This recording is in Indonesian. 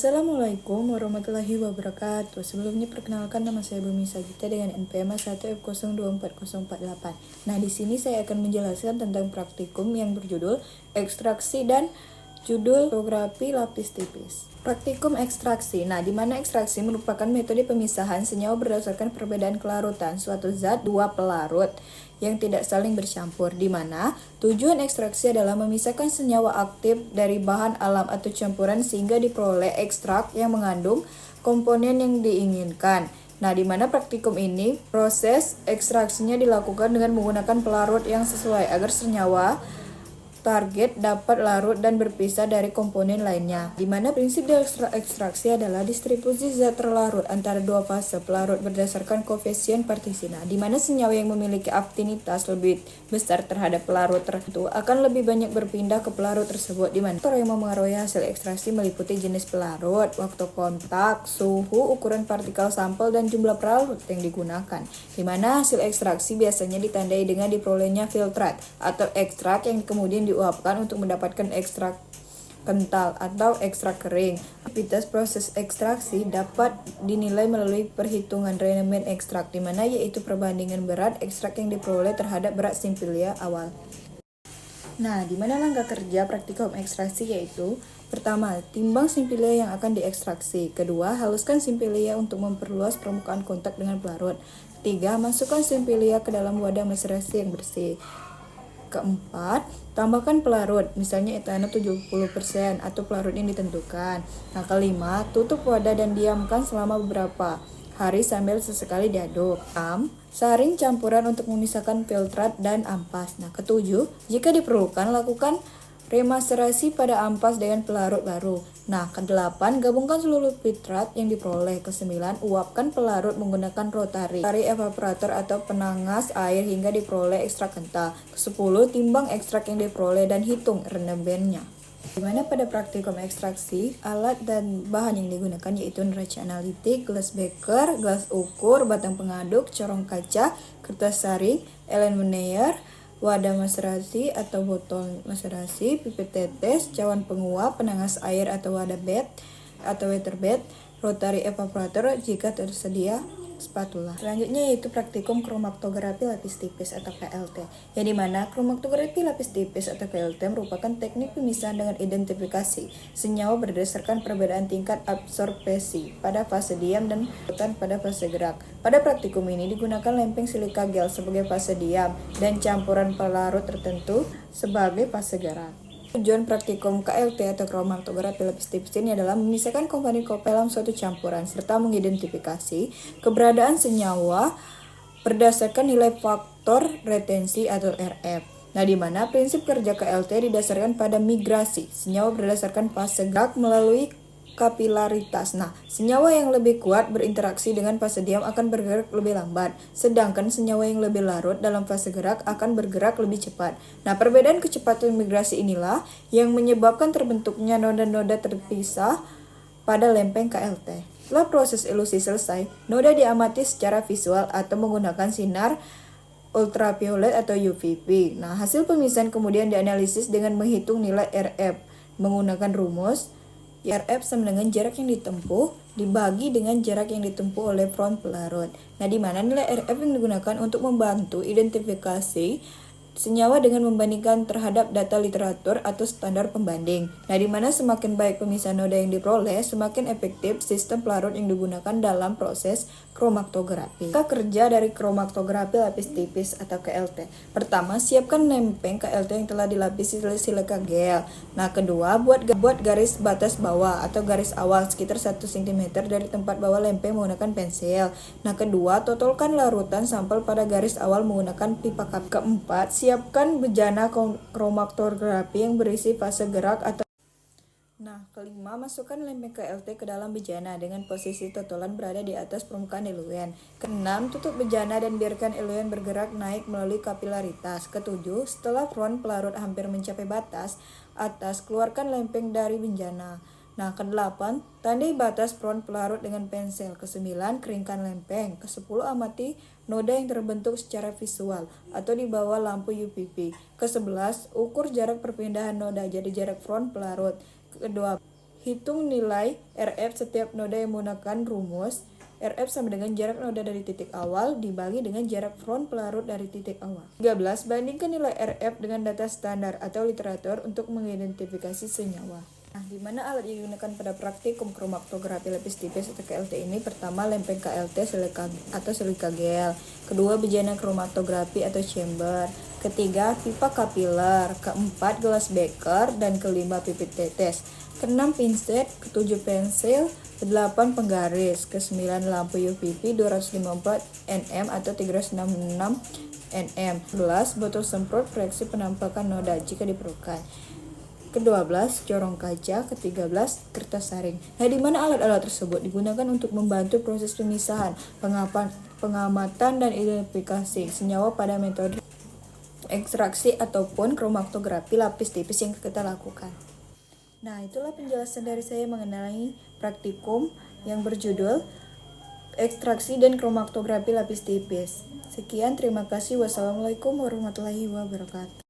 Assalamualaikum warahmatullahi wabarakatuh. Sebelumnya perkenalkan, nama saya Bumi Sagita dengan NPM 1F024048. Nah, di sini saya akan menjelaskan tentang praktikum yang berjudul ekstraksi dan judul fotografi lapis tipis. Praktikum ekstraksi. Nah, di mana ekstraksi merupakan metode pemisahan senyawa berdasarkan perbedaan kelarutan suatu zat dua pelarut yang tidak saling bercampur, di mana tujuan ekstraksi adalah memisahkan senyawa aktif dari bahan alam atau campuran sehingga diperoleh ekstrak yang mengandung komponen yang diinginkan. Nah, di mana praktikum ini proses ekstraksinya dilakukan dengan menggunakan pelarut yang sesuai agar senyawa target dapat larut dan berpisah dari komponen lainnya, di mana prinsip ekstraksi adalah distribusi zat terlarut antara dua fase pelarut berdasarkan koefisien partisi, di mana senyawa yang memiliki afininitas lebih besar terhadap pelarut tertentu akan lebih banyak berpindah ke pelarut tersebut, di mana faktor yang memengaruhi hasil ekstraksi meliputi jenis pelarut, waktu kontak, suhu, ukuran partikel sampel, dan jumlah pelarut yang digunakan, di mana hasil ekstraksi biasanya ditandai dengan diperolehnya filtrat atau ekstrak yang kemudian diuapkan untuk mendapatkan ekstrak kental atau ekstrak kering. Aktivitas proses ekstraksi dapat dinilai melalui perhitungan Riemann ekstrak, di mana yaitu perbandingan berat ekstrak yang diperoleh terhadap berat simpilia awal. Nah, di mana langkah kerja praktikum ekstraksi yaitu: pertama, timbang simpilia yang akan diekstraksi. Kedua, haluskan simpilia untuk memperluas permukaan kontak dengan pelarut. Ketiga, masukkan simpilia ke dalam wadah maserasi yang bersih. Keempat, tambahkan pelarut, misalnya etanol 70% atau pelarut yang ditentukan. Nah, kelima, tutup wadah dan diamkan selama beberapa hari sambil sesekali diaduk. 6. Saring campuran untuk memisahkan filtrat dan ampas. Nah, ketujuh, jika diperlukan lakukan remasterasi pada ampas dengan pelarut baru. Nah, ke-8, gabungkan seluruh filtrat yang diperoleh. Ke-9, uapkan pelarut menggunakan rotary evaporator atau penangas air hingga diperoleh ekstrak kental. Ke-10, timbang ekstrak yang diperoleh dan hitung rendemennya. Di mana pada praktikum ekstraksi, alat dan bahan yang digunakan yaitu neraca analitik, gelas beker, gelas ukur, batang pengaduk, corong kaca, kertas saring, Erlenmeyer, wadah maserasi atau botol maserasi, pipet tetes, cawan penguap, penangas air atau wadah bed atau water bed, rotary evaporator jika tersedia, spatula. Selanjutnya yaitu praktikum kromatografi lapis tipis atau KLT, yang dimana kromatografi lapis tipis atau KLT merupakan teknik pemisahan dengan identifikasi senyawa berdasarkan perbedaan tingkat absorpsi pada fase diam dan pada fase gerak. Pada praktikum ini digunakan lempeng silika gel sebagai fase diam dan campuran pelarut tertentu sebagai fase gerak. Tujuan praktikum KLT atau kromatografi lapis tipis ini adalah memisahkan komponen dalam suatu campuran serta mengidentifikasi keberadaan senyawa berdasarkan nilai faktor retensi atau RF. Nah, di mana prinsip kerja KLT didasarkan pada migrasi senyawa berdasarkan fase gerak melalui kapilaritas. Nah, senyawa yang lebih kuat berinteraksi dengan fase diam akan bergerak lebih lambat, sedangkan senyawa yang lebih larut dalam fase gerak akan bergerak lebih cepat. Nah, perbedaan kecepatan migrasi inilah yang menyebabkan terbentuknya noda-noda terpisah pada lempeng KLT. Setelah proses ilusi selesai, noda diamati secara visual atau menggunakan sinar ultraviolet atau UVB. Nah, hasil pemisahan kemudian dianalisis dengan menghitung nilai RF menggunakan rumus RF sama dengan jarak yang ditempuh dibagi dengan jarak yang ditempuh oleh front pelarut. Nah, di mana nilai RF yang digunakan untuk membantu identifikasi senyawa dengan membandingkan terhadap data literatur atau standar pembanding. Nah, di mana semakin baik pemisahan noda yang diperoleh, semakin efektif sistem pelarut yang digunakan dalam proses kromatografi. Kita kerja dari kromatografi lapis tipis atau KLT. Pertama, siapkan lempeng KLT yang telah dilapisi silika gel. Nah, kedua, buat garis batas bawah atau garis awal sekitar 1 cm dari tempat bawah lempeng menggunakan pensil. Nah, kedua, totolkan larutan sampel pada garis awal menggunakan pipa kap. Keempat, siapkan bejana kromatografi yang berisi fase gerak atau. Nah, kelima, masukkan lempeng KLT ke dalam bejana dengan posisi totolan berada di atas permukaan eluen. Keenam, tutup bejana dan biarkan eluen bergerak naik melalui kapilaritas. Ketujuh, setelah front pelarut hampir mencapai batas atas, keluarkan lempeng dari bejana. Nah, ke-8, tandai batas front pelarut dengan pensil. Ke-9, keringkan lempeng. Ke-10, amati noda yang terbentuk secara visual atau di bawah lampu UVB. Ke-11, ukur jarak perpindahan noda jadi jarak front pelarut. Kedua, Hitung nilai RF setiap noda yang menggunakan rumus RF sama dengan jarak noda dari titik awal dibagi dengan jarak front pelarut dari titik awal. 13. Bandingkan nilai RF dengan data standar atau literatur untuk mengidentifikasi senyawa. Nah, di mana alat yang digunakan pada praktikum kromatografi lapis tipis atau KLT ini? Pertama, lempeng KLT atau silika gel. Kedua, bejana kromatografi atau chamber. Ketiga, pipa kapiler. Keempat, gelas beker. Dan kelima, pipet tetes. Keenam, pinset. Ketujuh, pensil. Kedelapan, penggaris. Kesembilan, lampu UVP 254 nm atau 366 nm. 11, botol semprot proyeksi penampakan noda jika diperlukan. Ke-12, corong kaca. Ke-13, kertas saring. Nah, di mana alat-alat tersebut digunakan untuk membantu proses pemisahan, pengamatan, dan identifikasi senyawa pada metode ekstraksi ataupun kromatografi lapis tipis yang kita lakukan. Nah, itulah penjelasan dari saya mengenai praktikum yang berjudul ekstraksi dan kromatografi lapis tipis. Sekian, terima kasih. Wassalamualaikum warahmatullahi wabarakatuh.